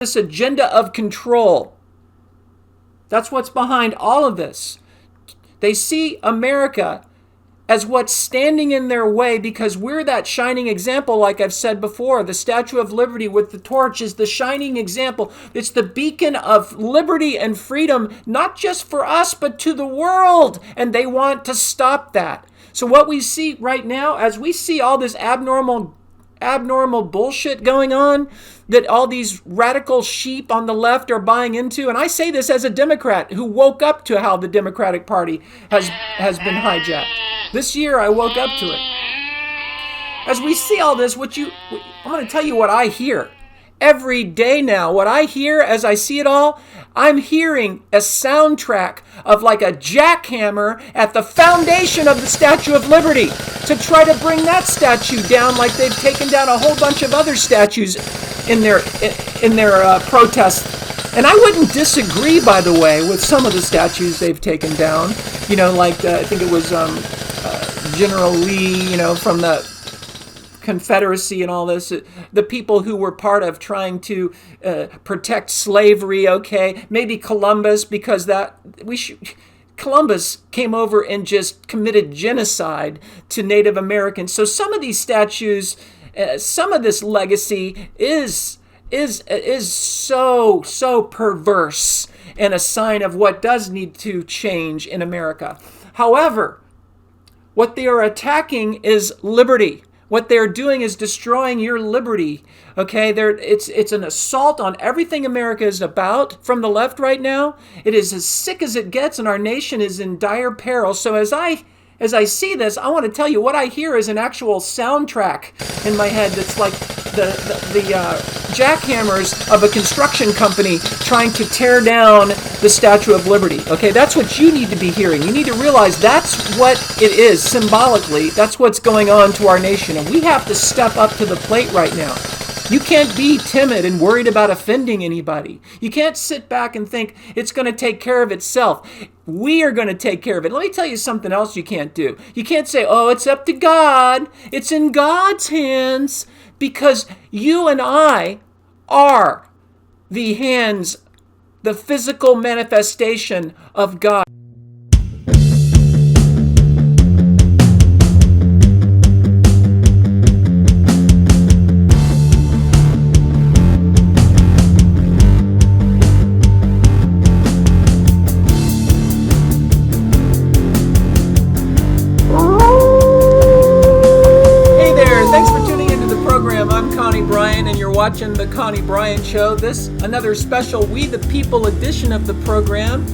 this agenda of control. That's what's behind all of this. They see America as what's standing in their way because we're that shining example, like I've said before. The Statue of Liberty with the torch is the shining example. It's the beacon of liberty and freedom, not just for us, but to the world. And they want to stop that. So what we see right now, as we see all this abnormal bullshit going on that all these radical sheep on the left are buying into, and I say this as a Democrat who woke up to how the Democratic Party has been hijacked. This year I woke up to it. As we see all this, I'm going to tell you what I hear. Every day now, what I hear as I see it all, I'm hearing a soundtrack of like a jackhammer at the foundation of the Statue of Liberty to try to bring that statue down like they've taken down a whole bunch of other statues in their protests. And I wouldn't disagree, by the way, with some of the statues they've taken down. You know, like I think it was General Lee, from the Confederacy and all this, the people who were part of trying to protect slavery, okay, maybe Columbus, because Columbus came over and just committed genocide to Native Americans. So some of these statues, some of this legacy is so perverse and a sign of what does need to change in America. However, what they are attacking is liberty. What they're doing is destroying your liberty. Okay, it's an assault on everything America is about from the left right now. It is as sick as it gets, and our nation is in dire peril. So as I see this, I want to tell you what I hear is an actual soundtrack in my head that's like the jackhammers of a construction company trying to tear down the Statue of Liberty. Okay, that's what you need to be hearing. You need to realize that's what it is symbolically. That's what's going on to our nation, and we have to step up to the plate right now. You can't be timid and worried about offending anybody. You can't sit back and think it's going to take care of itself. We are going to take care of it. Let me tell you something else you can't do. You can't say, oh, it's up to God. It's in God's hands, because you and I are the hands, the physical manifestation of God. Bryan, and you're watching the Connie Bryan Show. This another special We the People edition of the program,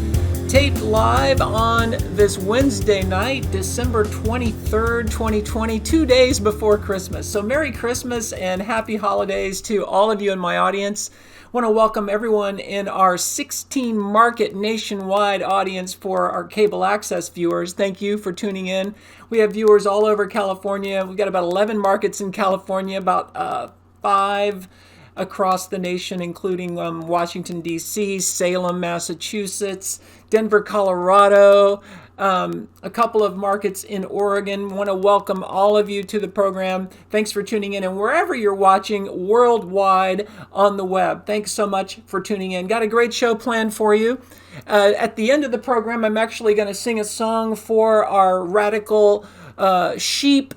taped live on this Wednesday night, December 23rd, 2020, 2 days before Christmas. So Merry Christmas and Happy Holidays to all of you in my audience. I want to welcome everyone in our 16 market nationwide audience for our cable access viewers. Thank you for tuning in. We have viewers all over California. We've got about 11 markets in California, about 5 across the nation, including Washington, D.C., Salem, Massachusetts, Denver, Colorado, a couple of markets in Oregon. Want to welcome all of you to the program. Thanks for tuning in, and wherever you're watching worldwide on the web, thanks so much for tuning in. Got a great show planned for you. At the end of the program, I'm actually going to sing a song for our radical sheep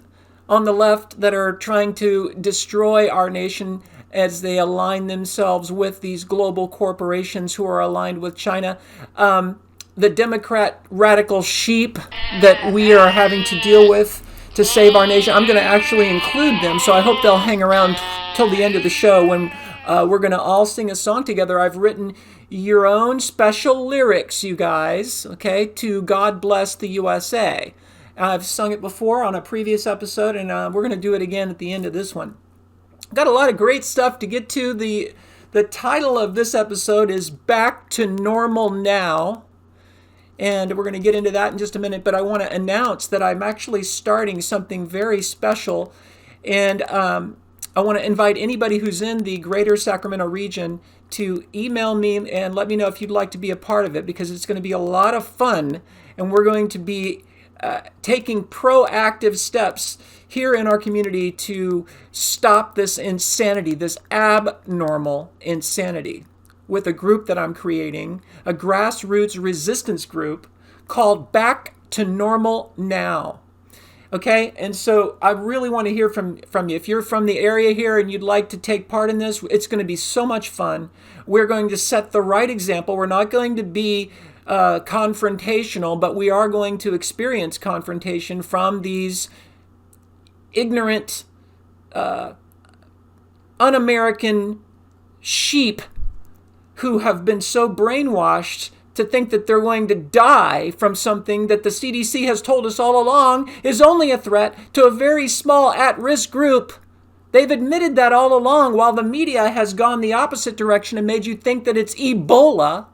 on the left that are trying to destroy our nation as they align themselves with these global corporations who are aligned with China. The Democrat radical sheep that we are having to deal with to save our nation. I'm going to actually include them, so I hope they'll hang around till the end of the show when we're going to all sing a song together. I've written your own special lyrics, you guys, okay, to God Bless the USA. I've sung it before on a previous episode, and we're going to do it again at the end of this one. Got a lot of great stuff to get to. The title of this episode is Back to Normal Now, and we're going to get into that in just a minute, but I want to announce that I'm actually starting something very special, and I want to invite anybody who's in the greater Sacramento region to email me and let me know if you'd like to be a part of it, because it's going to be a lot of fun, and we're going to be taking proactive steps here in our community to stop this insanity, this abnormal insanity, with a group that I'm creating, a grassroots resistance group called Back to Normal Now. Okay, and so I really want to hear from you. If you're from the area here and you'd like to take part in this, it's going to be so much fun. We're going to set the right example. We're not going to be confrontational, but we are going to experience confrontation from these ignorant, un-American sheep who have been so brainwashed to think that they're going to die from something that the CDC has told us all along is only a threat to a very small at-risk group. They've admitted that all along, while the media has gone the opposite direction and made you think that it's Ebola.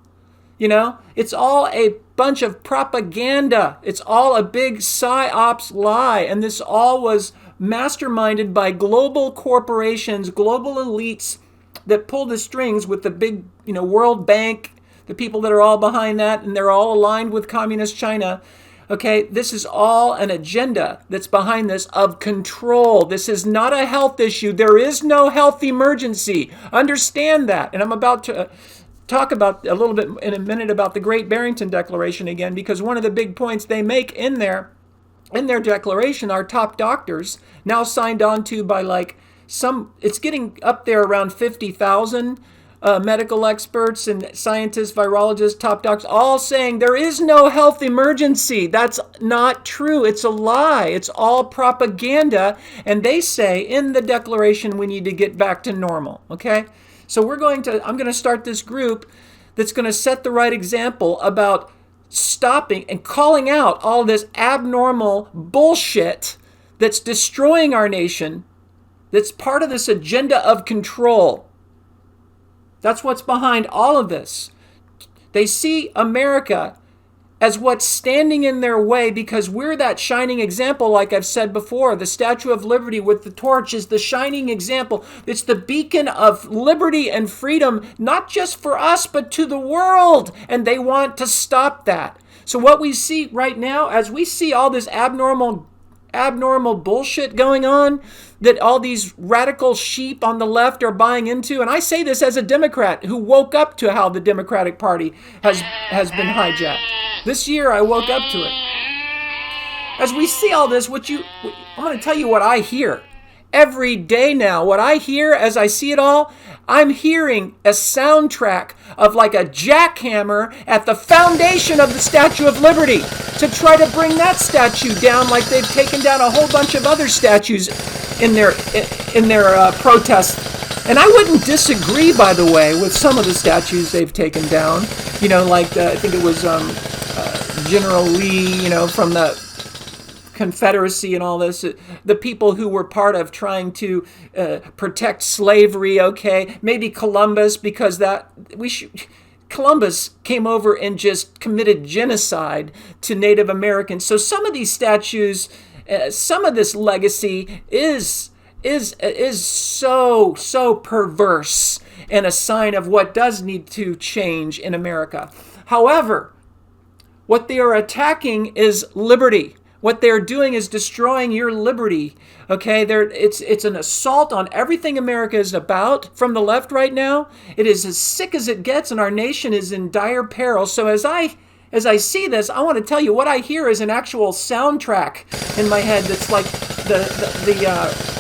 You know, it's all a bunch of propaganda. It's all a big psyops lie. And this all was masterminded by global corporations, global elites that pull the strings with the big, World Bank, the people that are all behind that, and they're all aligned with communist China. Okay, this is all an agenda that's behind this of control. This is not a health issue. There is no health emergency. Understand that. And I'm about to talk about a little bit in a minute about the Great Barrington Declaration again, because one of the big points they make in their declaration, our top doctors, now signed on to by it's getting up there around 50,000 medical experts and scientists, virologists, top docs, all saying there is no health emergency. That's not true. It's a lie. It's all propaganda. And they say in the declaration we need to get back to normal. Okay? So I'm going to start this group that's going to set the right example about stopping and calling out all this abnormal bullshit that's destroying our nation, that's part of this agenda of control. That's what's behind all of this. They see America as what's standing in their way because we're that shining example, like I've said before. The Statue of Liberty with the torch is the shining example. It's the beacon of liberty and freedom, not just for us, but to the world. And they want to stop that. So what we see right now, as we see all this abnormal bullshit going on, that all these radical sheep on the left are buying into, and I say this as a Democrat who woke up to how the Democratic Party has been hijacked. This year I woke up to it. As we see all this, I'm going to tell you what I hear. Every day now, what I hear as I see it all, I'm hearing a soundtrack of like a jackhammer at the foundation of the Statue of Liberty to try to bring that statue down like they've taken down a whole bunch of other statues in their protests. And I wouldn't disagree, by the way, with some of the statues they've taken down. I think it was General Lee, from the Confederacy and all this, the people who were part of trying to protect slavery, okay? Maybe Columbus, because Columbus came over and just committed genocide to Native Americans. So some of these statues, some of this legacy is so perverse and a sign of what does need to change in America. However, what they are attacking is liberty. What they're doing is destroying your liberty. Okay, it's an assault on everything America is about from the left right now. It is as sick as it gets, and our nation is in dire peril. So as I see this, I want to tell you what I hear is an actual soundtrack in my head that's like the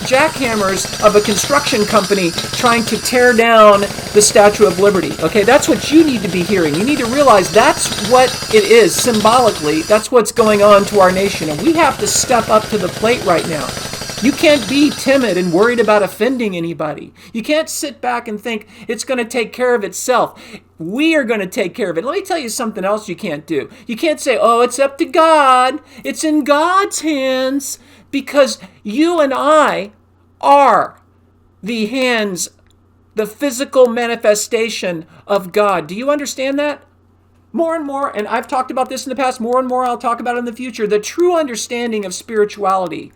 jackhammers of a construction company trying to tear down the Statue of Liberty. Okay, that's what you need to be hearing. You need to realize that's what it is symbolically. That's what's going on to our nation, and we have to step up to the plate right now. You can't be timid and worried about offending anybody. You can't sit back and think it's going to take care of itself. We are going to take care of it. Let me tell you something else you can't do. You can't say, oh, it's up to God. It's in God's hands, because you and I are the hands, the physical manifestation of God. Do you understand that? More and more, and I've talked about this in the past, more and more I'll talk about in the future, the true understanding of spirituality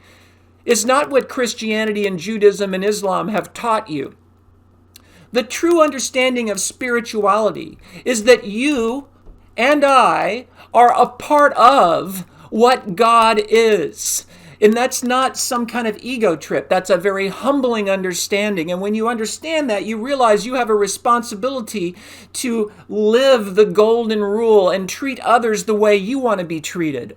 is not what Christianity and Judaism and Islam have taught you. The true understanding of spirituality is that you and I are a part of what God is. And that's not some kind of ego trip. That's a very humbling understanding. And when you understand that, you realize you have a responsibility to live the golden rule and treat others the way you want to be treated.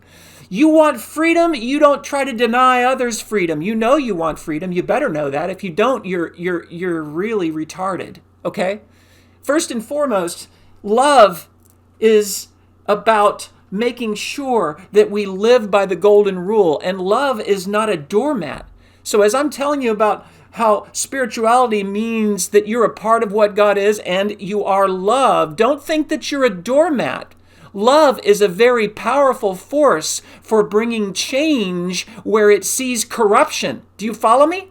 You want freedom, you don't try to deny others freedom. You know you want freedom. You better know that. If you don't, you're really retarded. Okay? First and foremost, love is about making sure that we live by the golden rule. And love is not a doormat. So as I'm telling you about how spirituality means that you're a part of what God is and you are loved, don't think that you're a doormat. Love is a very powerful force for bringing change where it sees corruption. Do you follow me?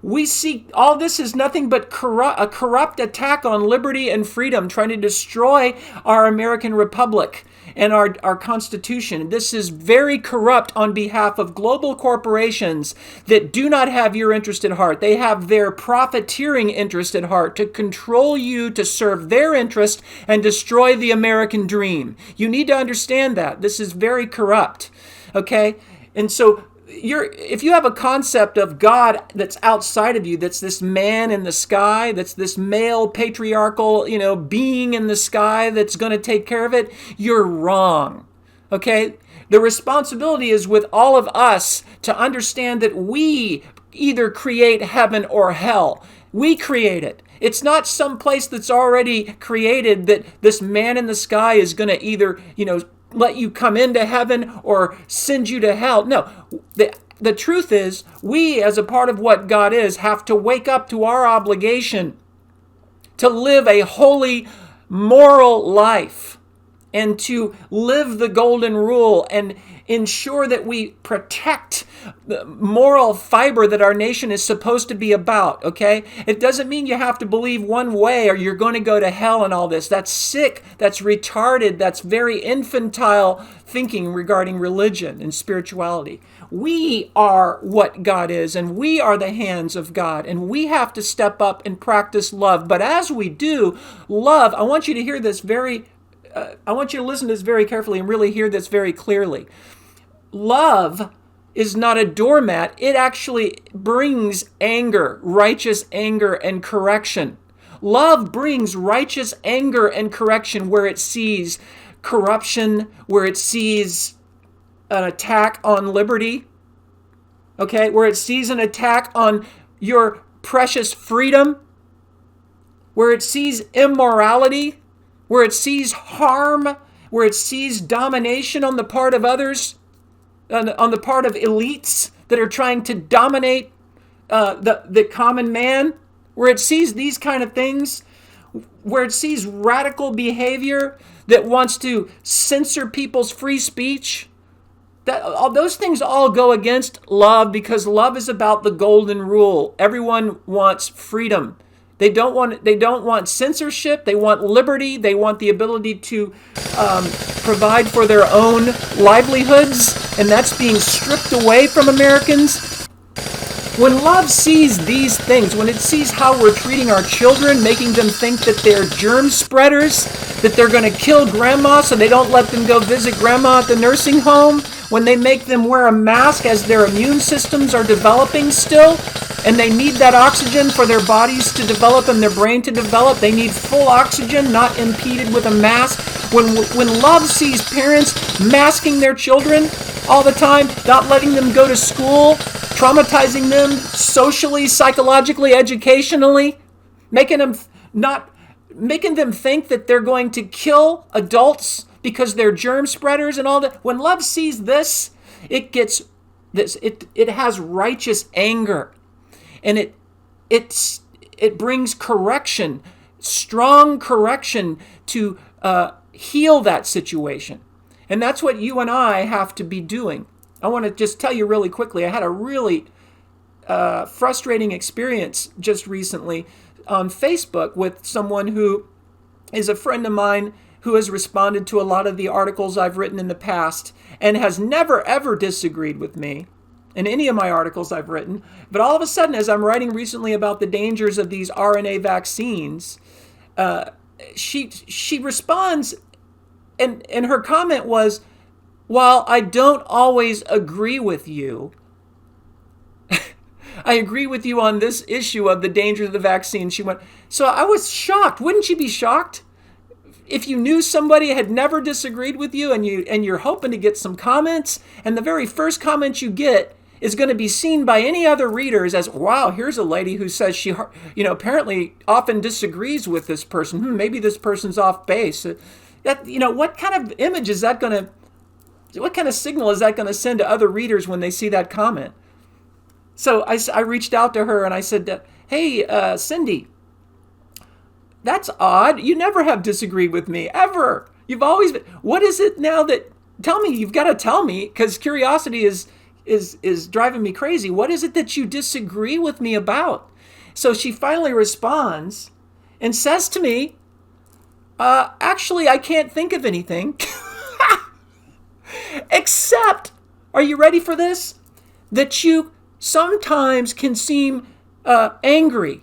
We see all this is nothing but a corrupt attack on liberty and freedom, trying to destroy our American Republic and our Constitution. This is very corrupt on behalf of global corporations that do not have your interest at heart. They have their profiteering interest at heart to control you, to serve their interest, and destroy the American dream. You need to understand that. This is very corrupt. Okay? And so if you have a concept of God that's outside of you, that's this man in the sky, that's this male patriarchal, being in the sky that's going to take care of it, you're wrong. Okay? The responsibility is with all of us to understand that we either create heaven or hell. We create it. It's not some place that's already created that this man in the sky is going to either, let you come into heaven or send you to hell. No, the truth is, we as a part of what God is have to wake up to our obligation to live a holy, moral life and to live the golden rule and ensure that we protect the moral fiber that our nation is supposed to be about, okay? It doesn't mean you have to believe one way or you're going to go to hell and all this. That's sick, that's retarded, that's very infantile thinking regarding religion and spirituality. We are what God is, and we are the hands of God, and we have to step up and practice love. But as we do, love, I want you to hear this I want you to listen to this very carefully and really hear this very clearly. Love is not a doormat. It actually brings anger, righteous anger, and correction. Love brings righteous anger and correction where it sees corruption, where it sees an attack on liberty, okay, where it sees an attack on your precious freedom, where it sees immorality, where it sees harm, where it sees domination on the part of others, on the part of elites that are trying to dominate the common man, where it sees these kind of things, where it sees radical behavior that wants to censor people's free speech. Those things all go against love because love is about the golden rule. Everyone wants freedom. They don't want censorship. They want liberty. They want the ability to provide for their own livelihoods, and that's being stripped away from Americans. When love sees these things, when it sees how we're treating our children, making them think that they're germ spreaders, that they're going to kill grandma so they don't let them go visit grandma at the nursing home, when they make them wear a mask as their immune systems are developing still, and they need that oxygen for their bodies to develop and their brain to develop. They need full oxygen, not impeded with a mask. When love sees parents masking their children all the time, not letting them go to school, traumatizing them socially, psychologically, educationally, making them think that they're going to kill adults because they're germ spreaders and all that. When love sees this, it has righteous anger. And it brings correction, strong correction to heal that situation. And that's what you and I have to be doing. I want to just tell you really quickly, I had a really frustrating experience just recently on Facebook with someone who is a friend of mine who has responded to a lot of the articles I've written in the past and has never, ever disagreed with me in any of my articles I've written. But all of a sudden, as I'm writing recently about the dangers of these RNA vaccines, she responds, and her comment was, while I don't always agree with you, I agree with you on this issue of the danger of the vaccine. She went, so I was shocked. Wouldn't you be shocked if you knew somebody had never disagreed with you and you're hoping to get some comments, and the very first comment you get is going to be seen by any other readers as, wow, here's a lady who says she, apparently often disagrees with this person. Maybe this person's off base. That, what kind of image is that going to, what kind of signal is that going to send to other readers when they see that comment? So I reached out to her and I said, hey, Cindy, that's odd. You never have disagreed with me, ever. You've always been. What is it now that, tell me, you've got to tell me, because curiosity is driving me crazy. What is it that you disagree with me about? So she finally responds and says to me, actually, I can't think of anything. Except, are you ready for this? That you sometimes can seem angry.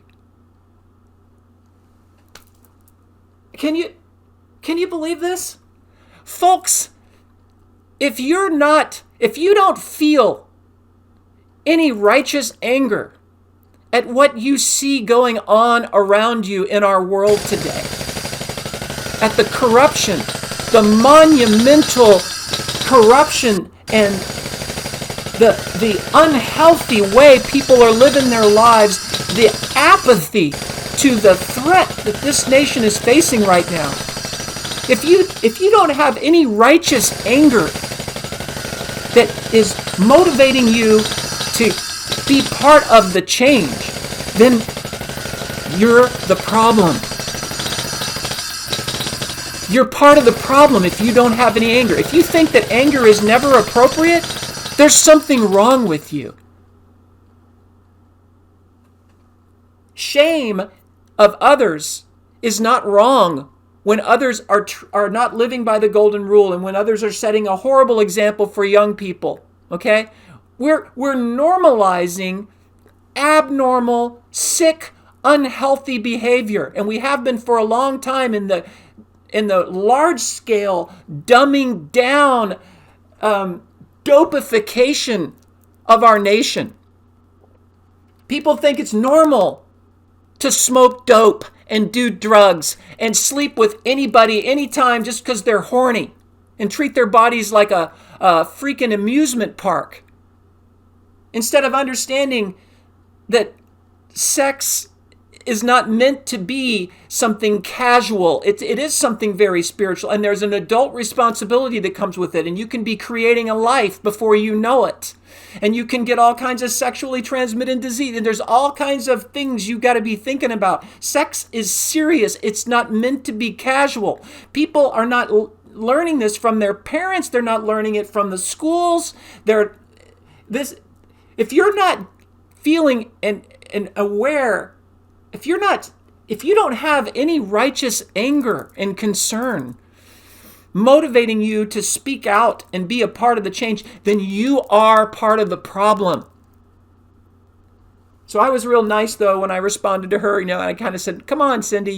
Can you believe this? Folks, if you don't feel any righteous anger at what you see going on around you in our world today, at the corruption, the monumental corruption and the unhealthy way people are living their lives, the apathy to the threat that this nation is facing right now. If you don't have any righteous anger that is motivating you to be part of the change, then you're the problem. You're part of the problem if you don't have any anger. If you think that anger is never appropriate, there's something wrong with you. Shame of others is not wrong when others are not living by the golden rule and when others are setting a horrible example for young people. Okay? We're normalizing abnormal, sick, unhealthy behavior, and we have been for a long time in the large-scale dumbing down dopification of our nation. People think it's normal to smoke dope and do drugs and sleep with anybody, anytime, just because they're horny, and treat their bodies like a freaking amusement park. Instead of understanding that sex is not meant to be something casual. It is something very spiritual, and there's an adult responsibility that comes with it, and you can be creating a life before you know it, and you can get all kinds of sexually transmitted disease, and there's all kinds of things you got to be thinking about. Sex is serious. It's not meant to be casual. People are not learning this from their parents. They're not learning it from the schools. If you're not feeling and aware, if you don't have any righteous anger and concern motivating you to speak out and be a part of the change, then you are part of the problem. So I was real nice, though, when I responded to her, and I kind of said, come on, Cindy,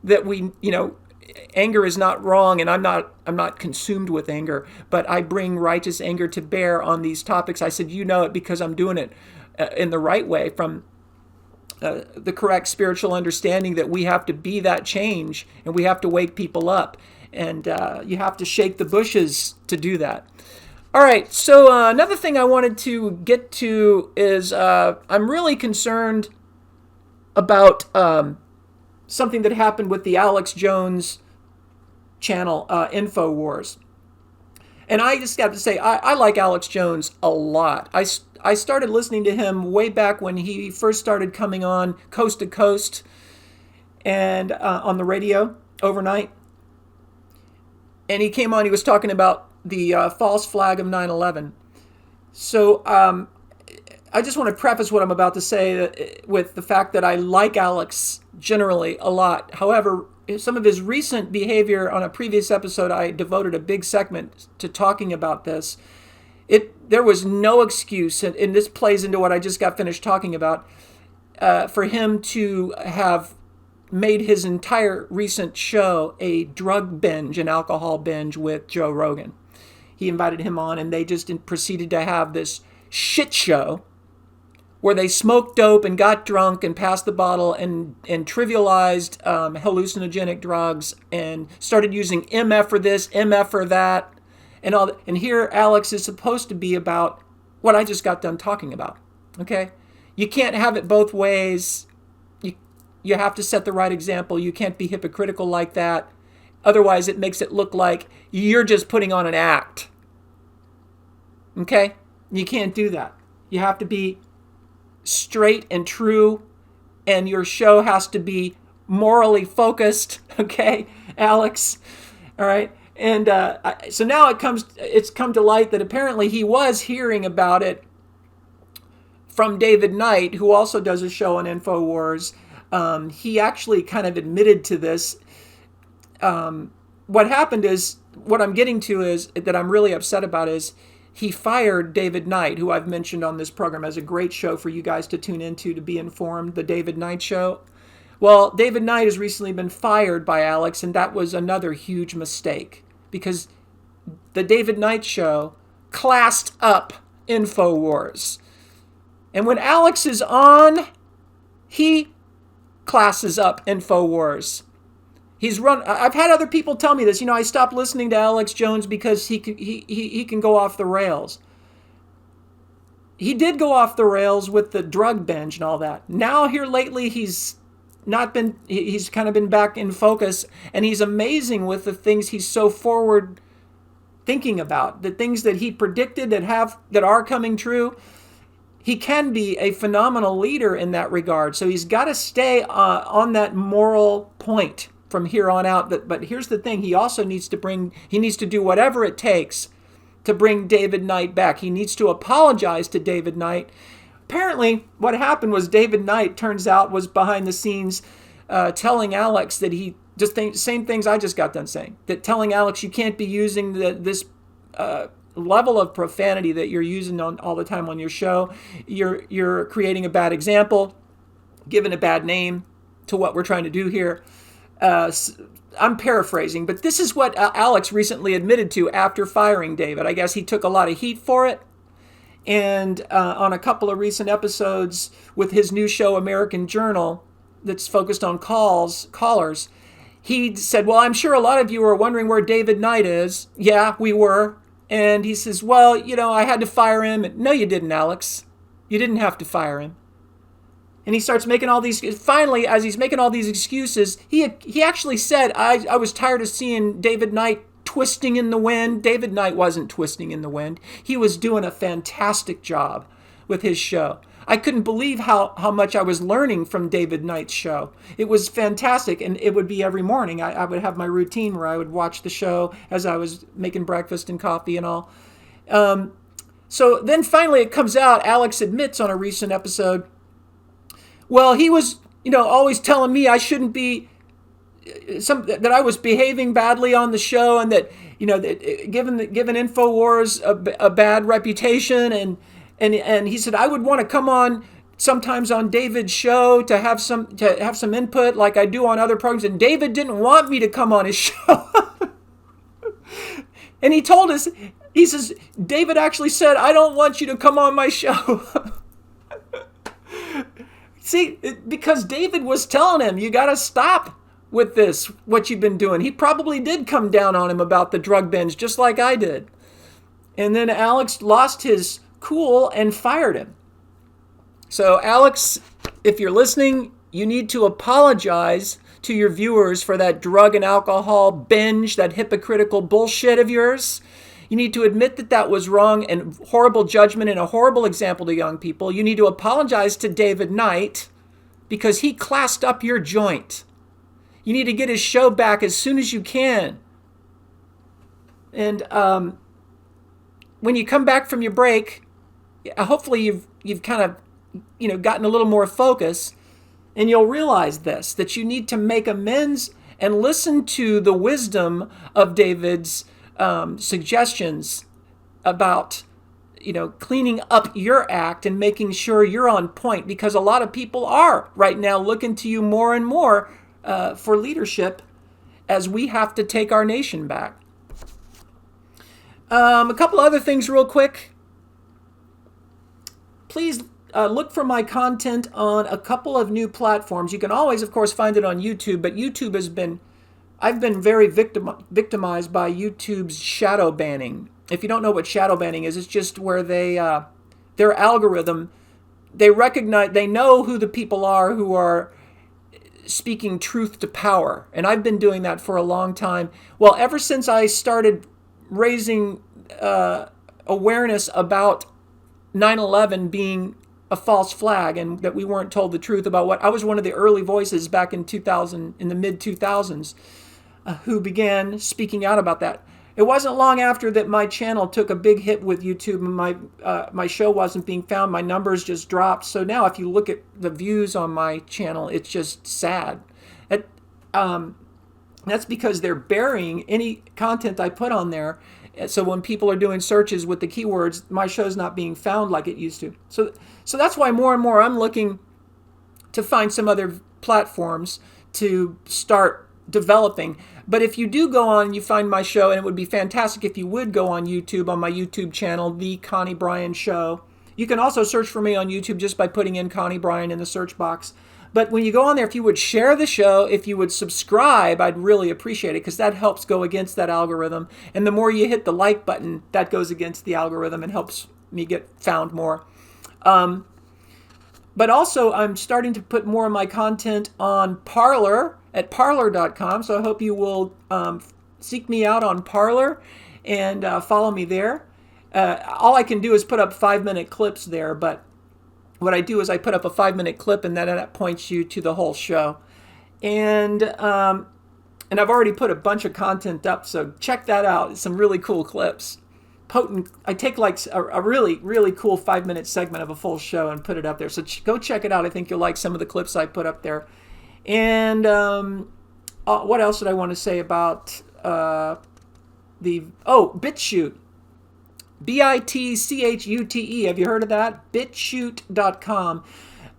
that anger is not wrong, and I'm not consumed with anger, but I bring righteous anger to bear on these topics. I said, it because I'm doing it in the right way, from the correct spiritual understanding that we have to be that change, and we have to wake people up, and you have to shake the bushes to do that. All right, so another thing I wanted to get to is I'm really concerned about something that happened with the Alex Jones channel, InfoWars. And I just got to say, I like Alex Jones a lot. I started listening to him way back when he first started coming on Coast to Coast and on the radio overnight. And he came on, he was talking about the false flag of 9/11. So I just want to preface what I'm about to say with the fact that I like Alex generally a lot. However, some of his recent behavior, on a previous episode, I devoted a big segment to talking about this. There was no excuse, and this plays into what I just got finished talking about, for him to have made his entire recent show a drug binge, an alcohol binge with Joe Rogan. he invited him on, and they just proceeded to have this shit show where they smoked dope and got drunk and passed the bottle and trivialized hallucinogenic drugs and started using MF for this, MF for that, and all that. And here Alex is supposed to be about what I just got done talking about. Okay? You can't have it both ways. You have to set the right example. You can't be hypocritical like that. Otherwise, it makes it look like you're just putting on an act. Okay? You can't do that. You have to be straight and true, and your show has to be morally focused. Okay, Alex? All right? And so now it's come to light that apparently he was hearing about it from David Knight, who also does a show on InfoWars. He actually kind of admitted to this. What happened is, what I'm getting to is, that I'm really upset about is, he fired David Knight, who I've mentioned on this program as a great show for you guys to tune into to be informed, the David Knight Show. Well, David Knight has recently been fired by Alex, and that was another huge mistake, because the David Knight Show classed up InfoWars. And when Alex is on, he classes up InfoWars. I've had other people tell me this. I stopped listening to Alex Jones because he can go off the rails. He did go off the rails with the drug binge and all that. Now here lately he's kind of been back in focus, and he's amazing with the things he's so forward thinking about, the things that he predicted that are coming true. He can be a phenomenal leader in that regard. So he's got to stay on that moral point from here on out. But here's the thing. He also needs to do whatever it takes to bring David Knight back. He needs to apologize to David Knight. Apparently, what happened was David Knight, turns out, was behind the scenes telling Alex that same things I just got done saying. That telling Alex, you can't be using this level of profanity that you're using all the time on your show. You're creating a bad example, giving a bad name to what we're trying to do here. I'm paraphrasing, but this is what Alex recently admitted to after firing David. I guess he took a lot of heat for it. And on a couple of recent episodes with his new show, American Journal, that's focused on callers, he said, well, I'm sure a lot of you are wondering where David Knight is. Yeah, we were. And he says, well, I had to fire him. No, you didn't, Alex. You didn't have to fire him. And he starts making all these, finally, as he's making all these excuses, he actually said, I was tired of seeing David Knight twisting in the wind. David Knight wasn't twisting in the wind. He was doing a fantastic job with his show. I couldn't believe how much I was learning from David Knight's show. It was fantastic, and it would be every morning. I would have my routine where I would watch the show as I was making breakfast and coffee and all. So then finally it comes out, Alex admits on a recent episode, well, he was, always telling me I shouldn't be, that I was behaving badly on the show, and that, given InfoWars a bad reputation, and he said I would want to come on sometimes on David's show to have some input like I do on other programs, and David didn't want me to come on his show. And he told us, he says, David actually said, I don't want you to come on my show. See, because David was telling him, you got to stop with this, what you've been doing. He probably did come down on him about the drug binge, just like I did. And then Alex lost his cool and fired him. So Alex, if you're listening, you need to apologize to your viewers for that drug and alcohol binge, that hypocritical bullshit of yours. You need to admit that was wrong and horrible judgment and a horrible example to young people. You need to apologize to David Knight because he classed up your joint. You need to get his show back as soon as you can. And when you come back from your break, hopefully you've kind of gotten a little more focus, and you'll realize that you need to make amends and listen to the wisdom of David's suggestions about cleaning up your act and making sure you're on point, because a lot of people are right now looking to you more and more for leadership as we have to take our nation back. A couple other things real quick. Please look for my content on a couple of new platforms. You can always, of course, find it on YouTube, but I've been very victimized by YouTube's shadow banning. If you don't know what shadow banning is, it's just where their algorithm, they know who the people are who are speaking truth to power. And I've been doing that for a long time. Well, ever since I started raising awareness about 9/11 being a false flag and that we weren't told the truth about what I was one of the early voices back in 2000, in the mid 2000s, who began speaking out about that. It wasn't long after that my channel took a big hit with YouTube and my show wasn't being found. My numbers just dropped. So now if you look at the views on my channel, it's just sad. That's because they're burying any content I put on there. So when people are doing searches with the keywords, my show's not being found like it used to. So that's why more and more I'm looking to find some other platforms to start developing. But if you do go on and you find my show, and it would be fantastic if you would go on YouTube, on my YouTube channel, The Connie Bryan Show. You can also search for me on YouTube just by putting in Connie Bryan in the search box. But when you go on there, if you would share the show, if you would subscribe, I'd really appreciate it because that helps go against that algorithm. And the more you hit the like button, that goes against the algorithm and helps me get found more. But also, I'm starting to put more of my content on Parler at parler.com. So I hope you will seek me out on Parler and follow me there. All I can do is put up 5-minute clips there, but what I do is I put up a 5-minute clip and then that points you to the whole show. And I've already put a bunch of content up, so check that out. It's some really cool clips. Potent. I take like a really, really cool 5-minute segment of a full show and put it up there. So go check it out. I think you'll like some of the clips I put up there. And what else did I want to say about BitChute. BITCHUTE. Have you heard of that? BitChute.com.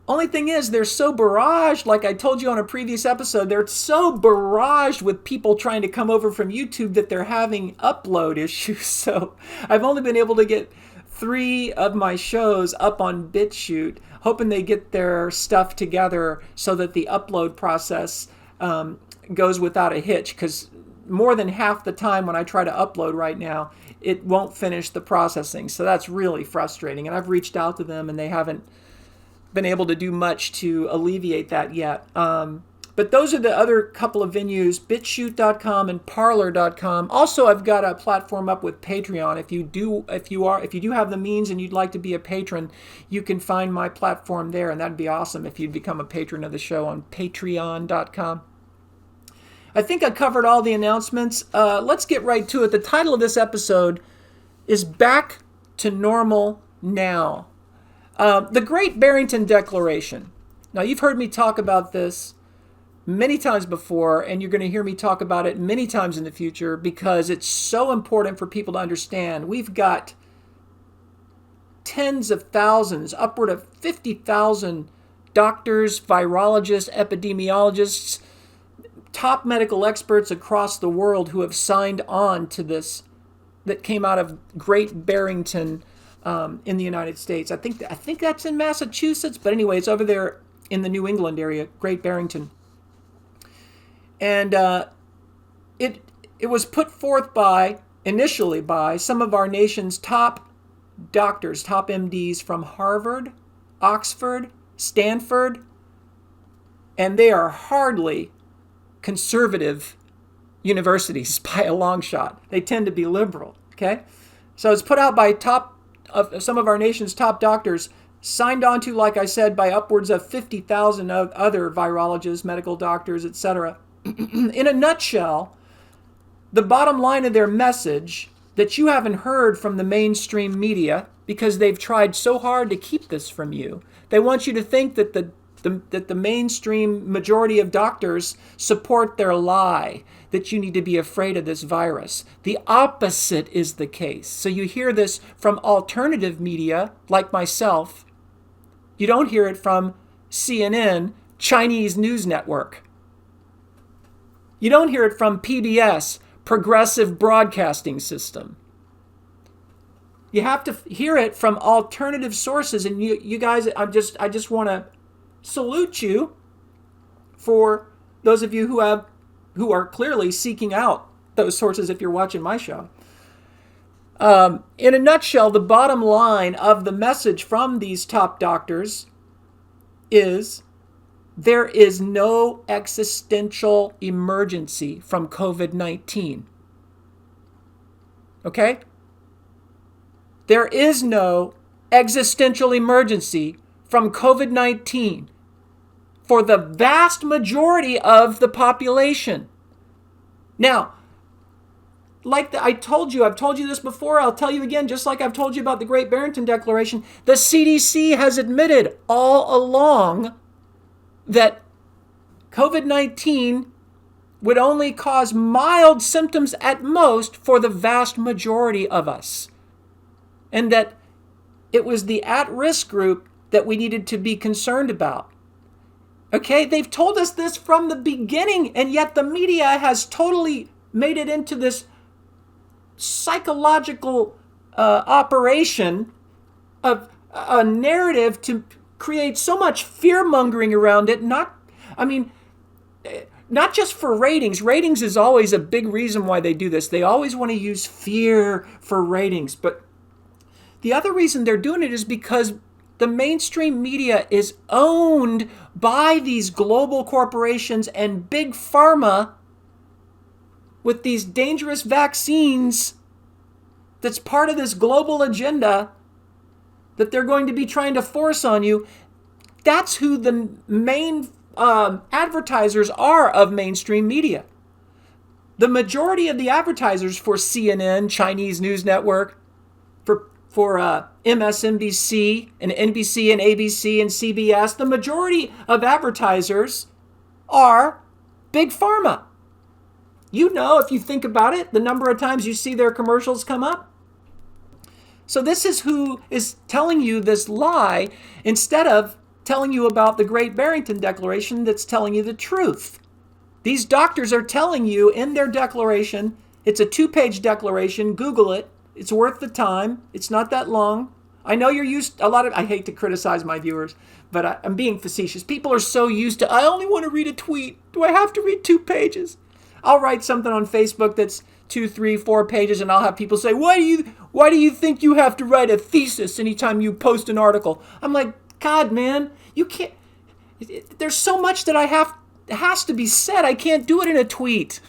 Only thing is, they're so barraged, like I told you on a previous episode, they're so barraged with people trying to come over from YouTube that they're having upload issues. So I've only been able to get 3 of my shows up on BitChute, hoping they get their stuff together so that the upload process goes without a hitch, because more than half the time when I try to upload right now, it won't finish the processing. So that's really frustrating. And I've reached out to them and they haven't been able to do much to alleviate that yet. But those are the other couple of venues, bitchute.com and parler.com. Also, I've got a platform up with Patreon. If you do have the means and you'd like to be a patron, you can find my platform there, and that'd be awesome if you'd become a patron of the show on patreon.com. I think I covered all the announcements. Let's get right to it. The title of this episode is Back to Normal Now. The Great Barrington Declaration. Now, you've heard me talk about this many times before, and you're going to hear me talk about it many times in the future because it's so important for people to understand. We've got tens of thousands, upward of 50,000 doctors, virologists, epidemiologists, top medical experts across the world who have signed on to this, that came out of Great Barrington in the United States. I think that's in Massachusetts, but anyway, it's over there in the New England area, Great Barrington. And it was put forth initially by some of our nation's top doctors, top MDs from Harvard, Oxford, Stanford, and they are hardly conservative universities by a long shot. They tend to be liberal, okay? So it's put out by some of our nation's top doctors, signed on to, like I said, by upwards of 50,000 other virologists, medical doctors, etc. In a nutshell, the bottom line of their message that you haven't heard from the mainstream media because they've tried so hard to keep this from you. They want you to think that the mainstream majority of doctors support their lie, that you need to be afraid of this virus. The opposite is the case. So you hear this from alternative media like myself. You don't hear it from CNN, Chinese news network. You don't hear it from PBS, Progressive Broadcasting System. You have to hear it from alternative sources. And you guys, I just want to salute you for those of you who are clearly seeking out those sources if you're watching my show. In a nutshell, the bottom line of the message from these top doctors is there is no existential emergency from COVID-19. Okay? There is no existential emergency from COVID-19 for the vast majority of the population. Now, I've told you this before, I'll tell you again, just like I've told you about the Great Barrington Declaration, the CDC has admitted all along that COVID-19 would only cause mild symptoms at most for the vast majority of us. And that it was the at-risk group that we needed to be concerned about. Okay, they've told us this from the beginning, and yet the media has totally made it into this psychological operation of a narrative to create so much fear-mongering around it. Not just for ratings. Ratings is always a big reason why they do this. They always want to use fear for ratings. But the other reason they're doing it is because the mainstream media is owned by these global corporations and big pharma with these dangerous vaccines that's part of this global agenda that they're going to be trying to force on you. That's who the main advertisers are of mainstream media. The majority of the advertisers for CNN, Chinese News Network, for MSNBC and NBC and ABC and CBS, the majority of advertisers are big pharma. You know, if you think about it, the number of times you see their commercials come up. So this is who is telling you this lie instead of telling you about the Great Barrington Declaration that's telling you the truth. These doctors are telling you in their declaration, it's a 2-page declaration, Google it, it's worth the time, it's not that long. I know you're used, I hate to criticize my viewers, but I'm being facetious. People are so used to, I only want to read a tweet. Do I have to read 2 pages? I'll write something on Facebook that's 2, 3, 4 pages, and I'll have people say, why do you think you have to write a thesis anytime you post an article? I'm like, God, man, you can't, there's so much that has to be said. I can't do it in a tweet.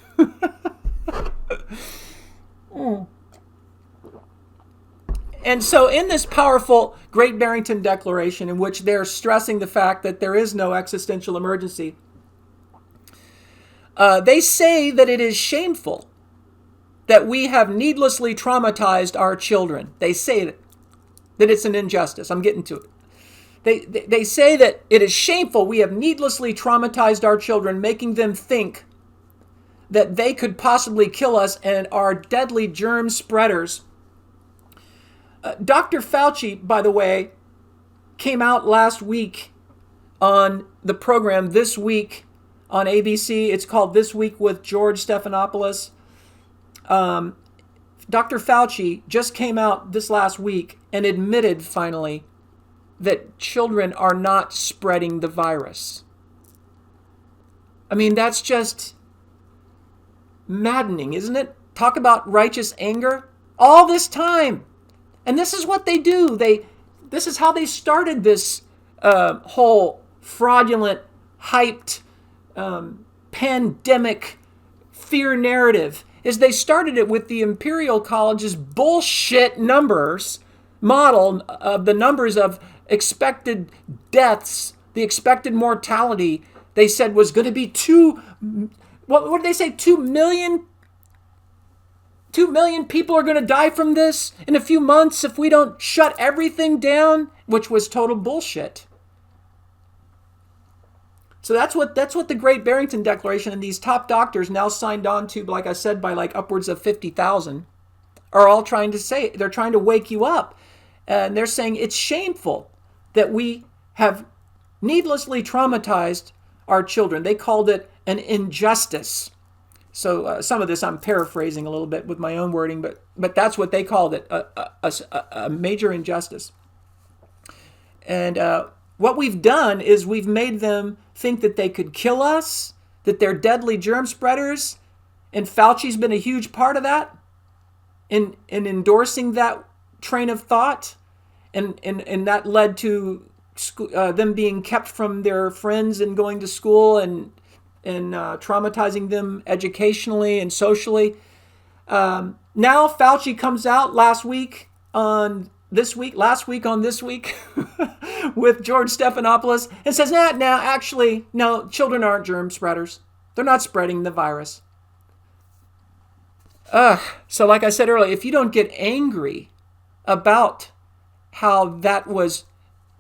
And so in this powerful Great Barrington Declaration, in which they're stressing the fact that there is no existential emergency, they say that it is shameful that we have needlessly traumatized our children. They say that it's an injustice. I'm getting to it. They say that it is shameful we have needlessly traumatized our children, making them think that they could possibly kill us and are deadly germ spreaders. Dr. Fauci, by the way, came out last week on the program This Week on ABC. It's called This Week with George Stephanopoulos. Dr. Fauci just came out this last week and admitted finally that children are not spreading the virus. I mean, that's just maddening, isn't it? Talk about righteous anger. All this time. And this is what they do. This is how they started this whole fraudulent, hyped, pandemic fear narrative. Is they started it with the Imperial College's bullshit numbers model of the numbers of expected deaths, the expected mortality. They said was going to be what did they say? 2 million 2 million people are going to die from this in a few months if we don't shut everything down, which was total bullshit. So that's what the Great Barrington Declaration and these top doctors now signed on to, like I said, by like upwards of 50,000, are all trying to say. They're trying to wake you up. And they're saying it's shameful that we have needlessly traumatized our children. They called it an injustice. So some of this I'm paraphrasing a little bit with my own wording, but that's what they called it, a major injustice. And what we've done is we've made them think that they could kill us, that they're deadly germ spreaders, and Fauci's been a huge part of that in endorsing that train of thought, and that led to them being kept from their friends and going to school and traumatizing them educationally and socially. Now Fauci comes out last week on this week with George Stephanopoulos and says, actually, no, children aren't germ spreaders. They're not spreading the virus. So like I said earlier, if you don't get angry about how that was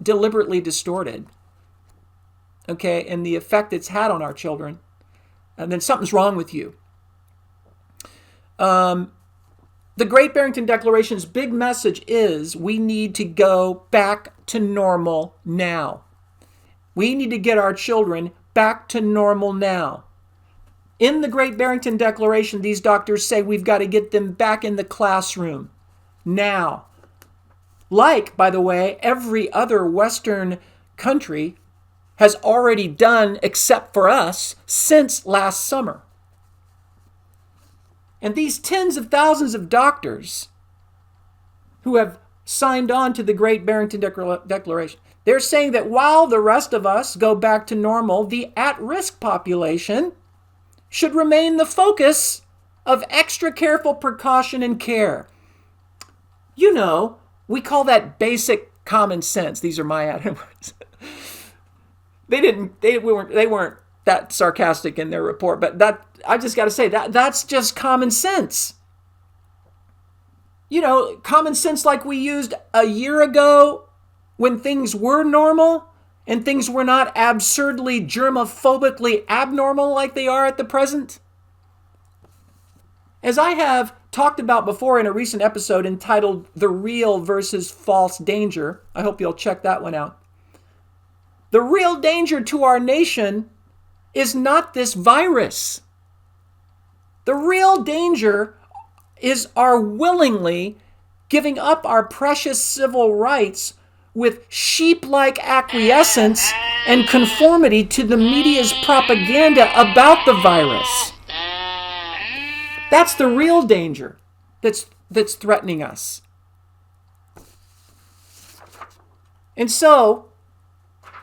deliberately distorted, okay, and the effect it's had on our children, and then something's wrong with you. The Great Barrington Declaration's big message is we need to go back to normal now. We need to get our children back to normal now. In the Great Barrington Declaration, these doctors say we've got to get them back in the classroom now. Like, by the way, every other Western country has already done, except for us, since last summer. And these tens of thousands of doctors who have signed on to the Great Barrington Declaration, they're saying that while the rest of us go back to normal, the at-risk population should remain the focus of extra careful precaution and care. You know, we call that basic common sense. These are my added words. They weren't that sarcastic in their report, but that I just got to say that's just common sense. You know, common sense like we used a year ago when things were normal and things were not absurdly germophobically abnormal like they are at the present. As I have talked about before in a recent episode entitled The Real versus False Danger, I hope you'll check that one out. The real danger to our nation is not this virus. The real danger is our willingly giving up our precious civil rights with sheep-like acquiescence and conformity to the media's propaganda about the virus. That's the real danger that's threatening us. And so,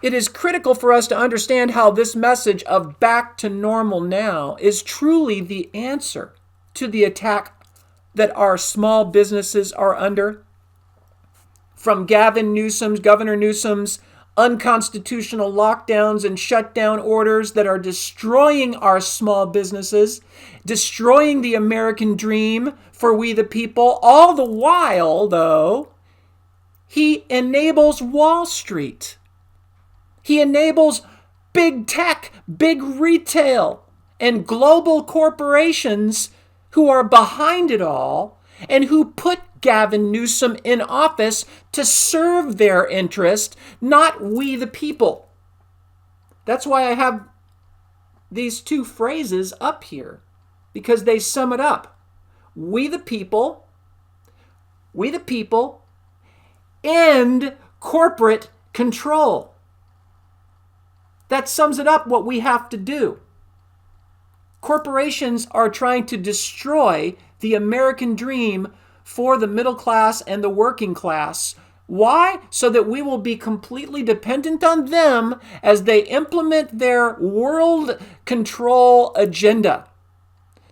it is critical for us to understand how this message of back to normal now is truly the answer to the attack that our small businesses are under. From Governor Newsom's unconstitutional lockdowns and shutdown orders that are destroying our small businesses, destroying the American dream for we the people. All the while, though, he enables Wall Street. He enables big tech, big retail, and global corporations who are behind it all and who put Gavin Newsom in office to serve their interest, not we the people. That's why I have these two phrases up here, because they sum it up. We the people, end corporate control. That sums it up what we have to do. Corporations are trying to destroy the American dream for the middle class and the working class. Why? So that we will be completely dependent on them as they implement their world control agenda.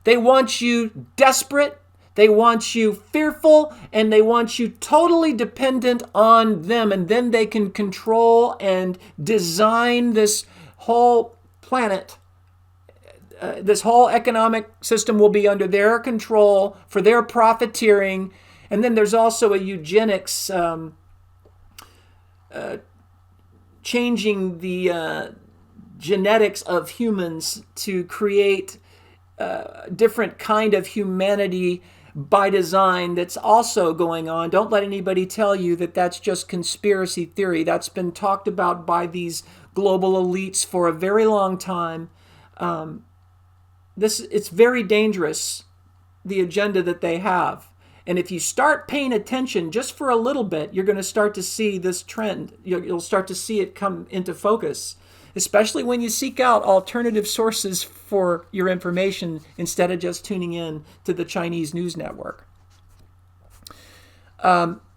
They want you desperate, they want you fearful, and they want you totally dependent on them. And then they can control and design this whole planet. This whole economic system will be under their control for their profiteering. And then there's also a eugenics, changing the genetics of humans to create a different kind of humanity by design that's also going on. Don't let anybody tell you that that's just conspiracy theory. That's been talked about by these global elites for a very long time. it's very dangerous, the agenda that they have. And if you start paying attention just for a little bit, you're going to start to see this trend. You'll start to see it come into focus, especially when you seek out alternative sources for your information instead of just tuning in to the Chinese news network.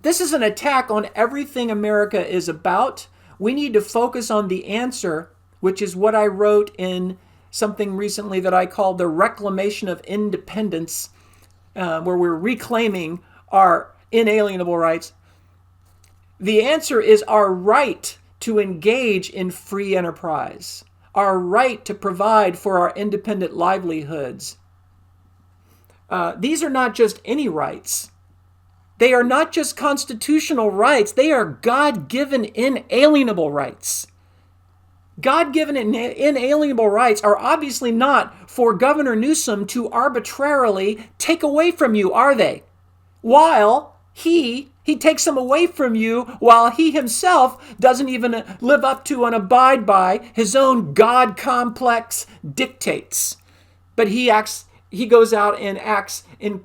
This is an attack on everything America is about. We need to focus on the answer, which is what I wrote in something recently that I called the Reclamation of Independence, where we're reclaiming our inalienable rights. The answer is our right to engage in free enterprise, our right to provide for our independent livelihoods. These are not just any rights. They are not just constitutional rights. They are God-given inalienable rights. God-given inalienable rights are obviously not for Governor Newsom to arbitrarily take away from you, are they? While he takes them away from you while he himself doesn't even live up to and abide by his own God complex dictates. But he goes out and acts in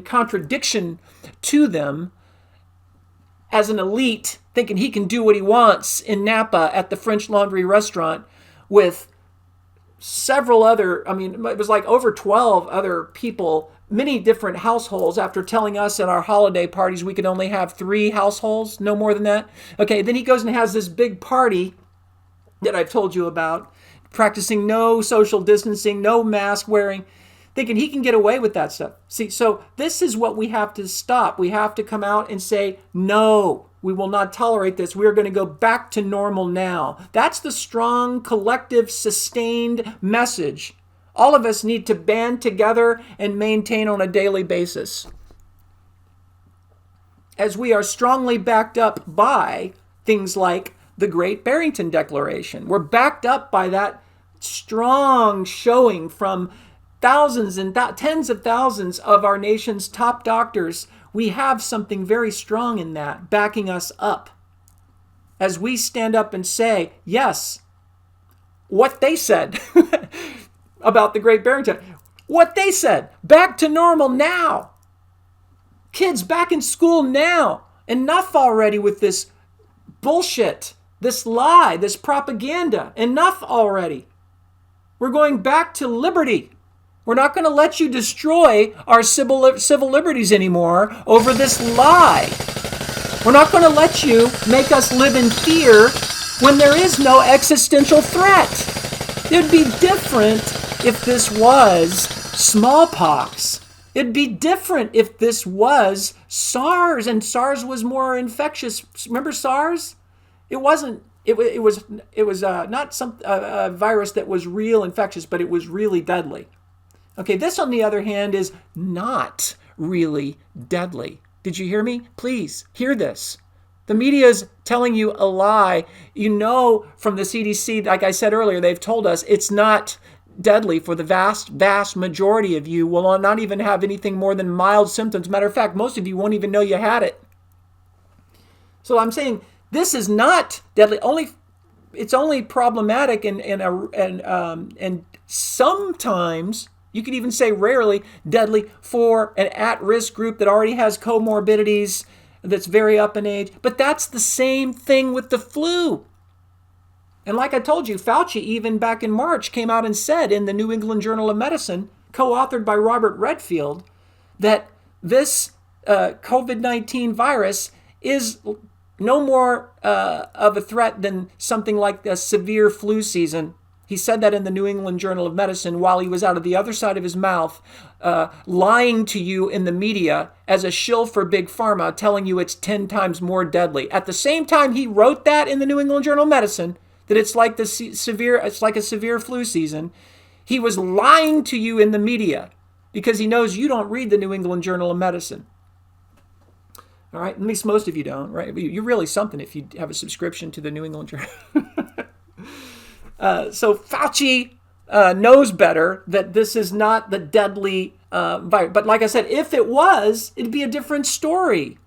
contradiction to them as an elite, thinking he can do what he wants in Napa at the French Laundry restaurant with several other, it was like over 12 other people, many different households, after telling us at our holiday parties we could only have 3 households, no more than that. Okay, then he goes and has this big party that I've told you about, practicing no social distancing, no mask wearing, thinking he can get away with that stuff. See, so this is what we have to stop. We have to come out and say, no, we will not tolerate this. We are going to go back to normal now. That's the strong, collective, sustained message all of us need to band together and maintain on a daily basis, as we are strongly backed up by things like the Great Barrington Declaration. We're backed up by that strong showing from thousands and tens of thousands of our nation's top doctors. We have something very strong in that, backing us up. As we stand up and say, yes, what they said about the Great Barrington, what they said, back to normal now. Kids back in school now. Enough already with this bullshit, this lie, this propaganda. Enough already. We're going back to liberty. We're not going to let you destroy our civil liberties anymore over this lie. We're not going to let you make us live in fear when there is no existential threat. It'd be different if this was smallpox. It'd be different if this was SARS, and SARS was more infectious. Remember SARS? It wasn't. It was not a virus that was real infectious, but it was really deadly. Okay, this, on the other hand, is not really deadly. Did you hear me? Please, hear this. The media is telling you a lie. You know from the CDC, like I said earlier, they've told us it's not deadly for the vast, vast majority of you. Will not even have anything more than mild symptoms. Matter of fact, most of you won't even know you had it. So I'm saying this is not deadly. It's only problematic and sometimes, you could even say rarely, deadly for an at-risk group that already has comorbidities, that's very up in age. But that's the same thing with the flu. And like I told you, Fauci, even back in March, came out and said in the New England Journal of Medicine, co-authored by Robert Redfield, that this COVID-19 virus is no more of a threat than something like a severe flu season. He said that in the New England Journal of Medicine while he was out of the other side of his mouth, lying to you in the media as a shill for Big Pharma, telling you it's 10 times more deadly. At the same time he wrote that in the New England Journal of Medicine, that it's like a severe flu season, he was lying to you in the media because he knows you don't read the New England Journal of Medicine. All right, at least most of you don't, right? You're really something if you have a subscription to the New England Journal. So Fauci knows better that this is not the deadly virus. But like I said, if it was, it'd be a different story.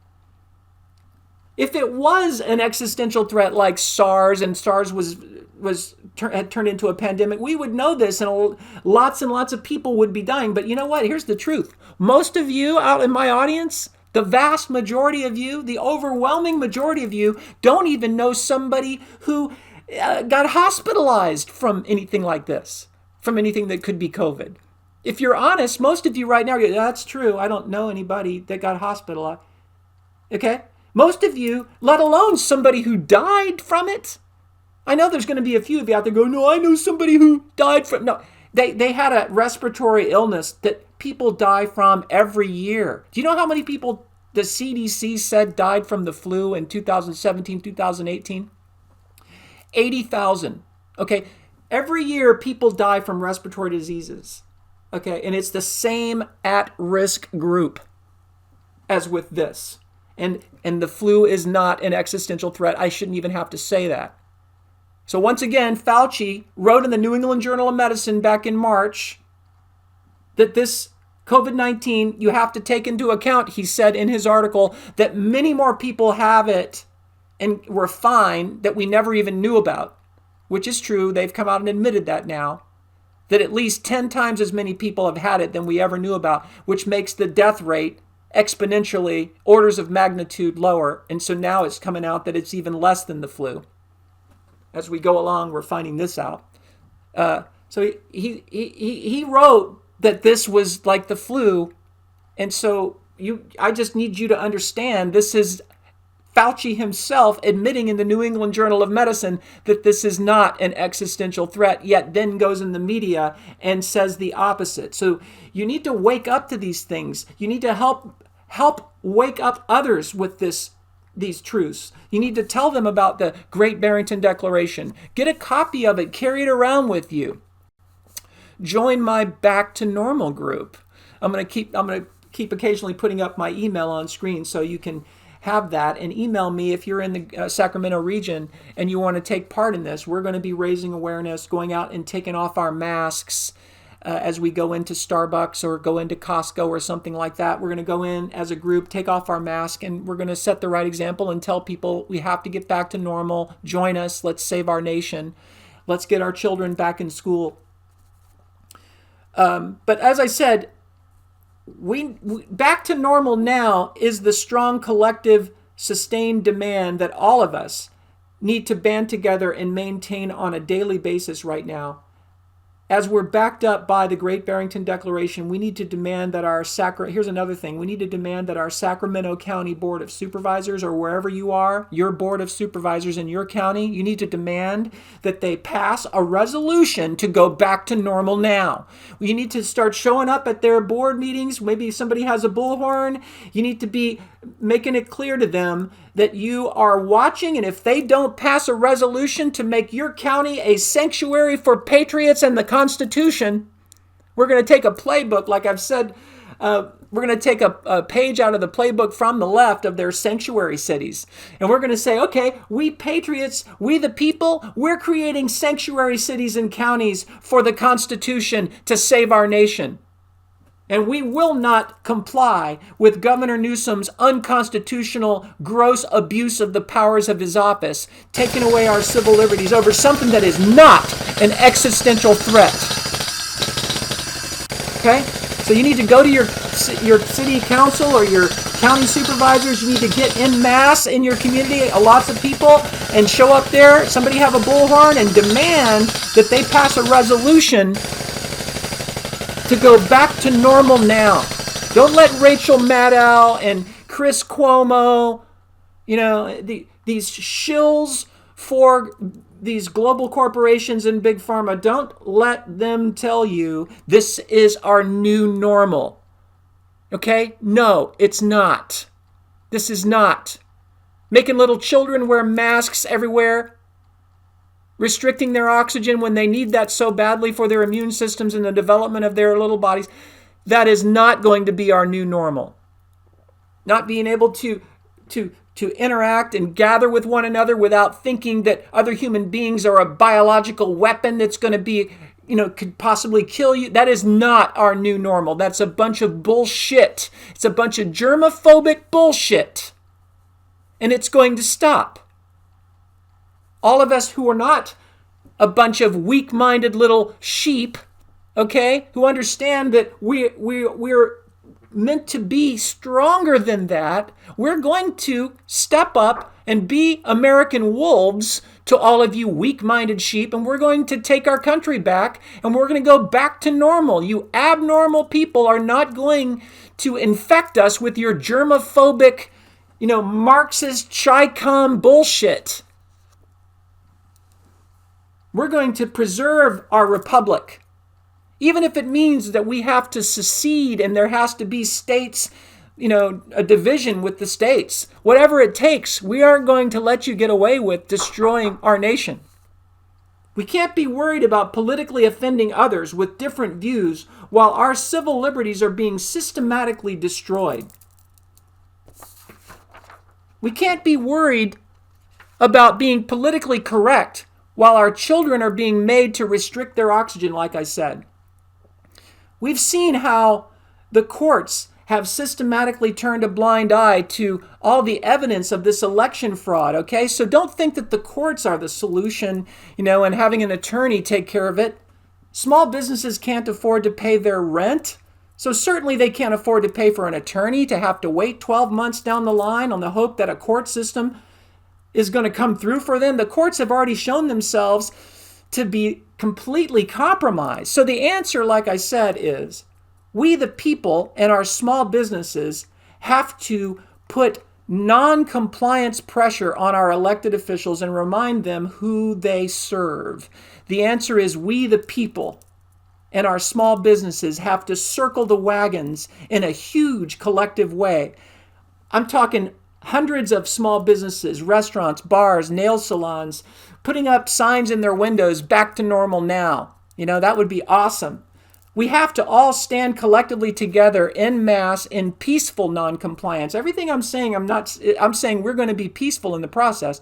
If it was an existential threat like SARS, and SARS was had turned into a pandemic, we would know this, and lots of people would be dying. But you know what? Here's the truth. Most of you out in my audience, the vast majority of you, the overwhelming majority of you, don't even know somebody who got hospitalized from anything like this, from anything that could be COVID. If you're honest, most of you right now, that's true. I don't know anybody that got hospitalized. Okay? Most of you, let alone somebody who died from it. I know there's going to be a few of you out there going, no, I know somebody who died from... No, they had a respiratory illness that people die from every year. Do you know how many people the CDC said died from the flu in 2017, 2018? 80,000. Okay, every year people die from respiratory diseases. Okay, and it's the same at-risk group as with this. And the flu is not an existential threat. I shouldn't even have to say that. So once again, Fauci wrote in the New England Journal of Medicine back in March that this COVID-19, you have to take into account, he said in his article, that many more people have it and were fine that we never even knew about, which is true. They've come out and admitted that now, that at least 10 times as many people have had it than we ever knew about, which makes the death rate exponentially orders of magnitude lower. And so now it's coming out that it's even less than the flu. As we go along, we're finding this out. So he wrote that this was like the flu. And so I just need you to understand, this is Fauci himself admitting in the New England Journal of Medicine that this is not an existential threat, yet then goes in the media and says the opposite. So you need to wake up to these things. You need to help wake up others with these truths. You need to tell them about the Great Barrington Declaration. Get a copy of it, carry it around with you. Join my Back to Normal group. I'm going to keep occasionally putting up my email on screen so you can have that, and email me if you're in the Sacramento region and you want to take part in this. We're going to be raising awareness, going out and taking off our masks as we go into Starbucks or go into Costco or something like that. We're going to go in as a group, take off our mask, and we're going to set the right example and tell people we have to get back to normal. Join us. Let's save our nation. Let's get our children back in school. But as I said, we back to normal now is the strong collective sustained demand that all of us need to band together and maintain on a daily basis right now. As we're backed up by the Great Barrington Declaration, we need to demand that here's another thing. We need to demand that our Sacramento County Board of Supervisors, or wherever you are, your Board of Supervisors in your county, you need to demand that they pass a resolution to go back to normal now. You need to start showing up at their board meetings. Maybe somebody has a bullhorn. You need to be making it clear to them that you are watching, and if they don't pass a resolution to make your county a sanctuary for patriots and the Constitution, we're going to take a playbook, like I've said, we're going to take a page out of the playbook from the left of their sanctuary cities. And we're going to say, okay, we patriots, we the people, we're creating sanctuary cities and counties for the Constitution to save our nation. And we will not comply with Governor Newsom's unconstitutional, gross abuse of the powers of his office, taking away our civil liberties over something that is not an existential threat. Okay? So you need to go to your city council or your county supervisors. You need to get en masse in your community, lots of people, and show up there. Somebody have a bullhorn and demand that they pass a resolution to go back to normal now. Don't let Rachel Maddow and Chris Cuomo, these shills for these global corporations and big pharma, don't let them tell you this is our new normal. Okay? No, it's not. This is not. Making little children wear masks everywhere, restricting their oxygen when they need that so badly for their immune systems and the development of their little bodies. That is not going to be our new normal. Not being able to interact and gather with one another without thinking that other human beings are a biological weapon that's going to be, could possibly kill you. That is not our new normal. That's a bunch of bullshit. It's a bunch of germophobic bullshit. And it's going to stop. All of us who are not a bunch of weak-minded little sheep, okay, who understand that we're meant to be stronger than that. We're going to step up and be American wolves to all of you weak-minded sheep, and we're going to take our country back, and we're going to go back to normal. You abnormal people are not going to infect us with your germophobic, Marxist Chi-Com bullshit. We're going to preserve our republic, even if it means that we have to secede and there has to be states, a division with the states. Whatever it takes, we aren't going to let you get away with destroying our nation. We can't be worried about politically offending others with different views while our civil liberties are being systematically destroyed. We can't be worried about being politically correct while our children are being made to restrict their oxygen, like I said. We've seen how the courts have systematically turned a blind eye to all the evidence of this election fraud, okay? So don't think that the courts are the solution, and having an attorney take care of it. Small businesses can't afford to pay their rent, so certainly they can't afford to pay for an attorney to have to wait 12 months down the line on the hope that a court system is going to come through for them. The courts have already shown themselves to be completely compromised. So the answer, like I said, is we, the people, and our small businesses have to put non-compliance pressure on our elected officials and remind them who they serve. The answer is we, the people, and our small businesses have to circle the wagons in a huge collective way. I'm talking hundreds of small businesses, restaurants, bars, nail salons, putting up signs in their windows, back to normal now. That would be awesome. We have to all stand collectively together en masse in peaceful non-compliance. Everything I'm saying, I'm saying we're going to be peaceful in the process.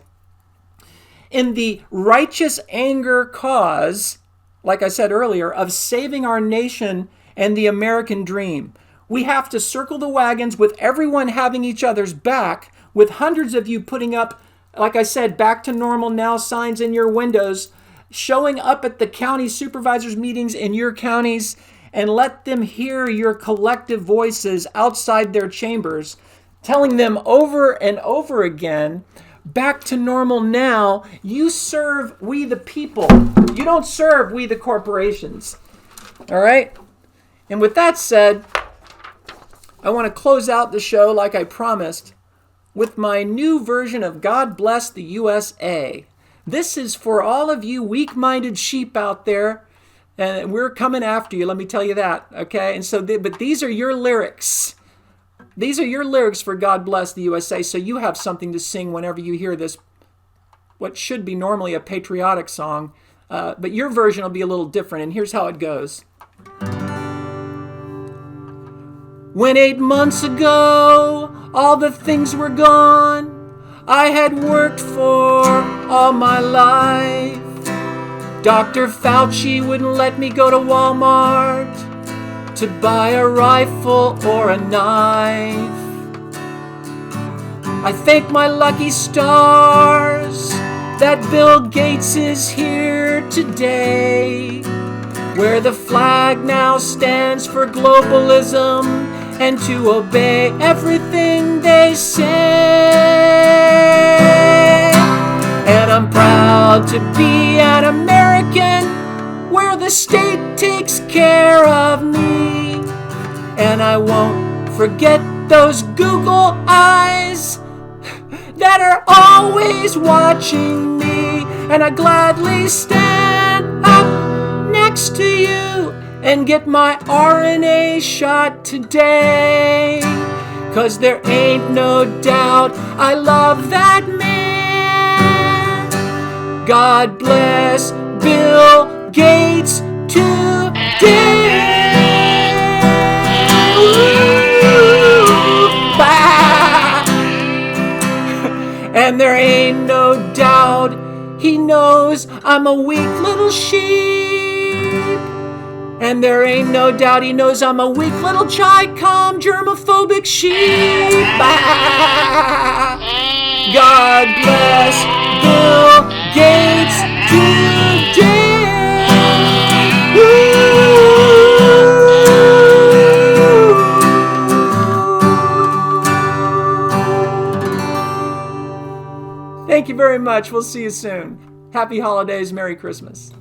In the righteous anger cause, like I said earlier, of saving our nation and the American dream. We have to circle the wagons with everyone having each other's back, with hundreds of you putting up, like I said, back to normal now signs in your windows, showing up at the county supervisors meetings in your counties, and let them hear your collective voices outside their chambers, telling them over and over again, back to normal now. You serve we the people. You don't serve we the corporations. All right? And with that said, I want to close out the show like I promised with my new version of God Bless the USA. This is for all of you weak-minded sheep out there, and we're coming after you, let me tell you that, okay? And so, but these are your lyrics. These are your lyrics for God Bless the USA, so you have something to sing whenever you hear this, what should be normally a patriotic song, but your version will be a little different, and here's how it goes. When 8 months ago, all the things were gone I had worked for all my life. Dr. Fauci wouldn't let me go to Walmart to buy a rifle or a knife. I thank my lucky stars that Bill Gates is here today, where the flag now stands for globalism and to obey everything they say. And I'm proud to be an American where the state takes care of me. And I won't forget those Google eyes that are always watching me. And I gladly stand up next to you and get my RNA shot today. 'Cause there ain't no doubt I love that man. God bless Bill Gates today. And there ain't no doubt he knows I'm a weak little sheep. And there ain't no doubt he knows I'm a weak little Chi-Com germophobic sheep. God bless Bill Gates today. Thank you very much. We'll see you soon. Happy holidays. Merry Christmas.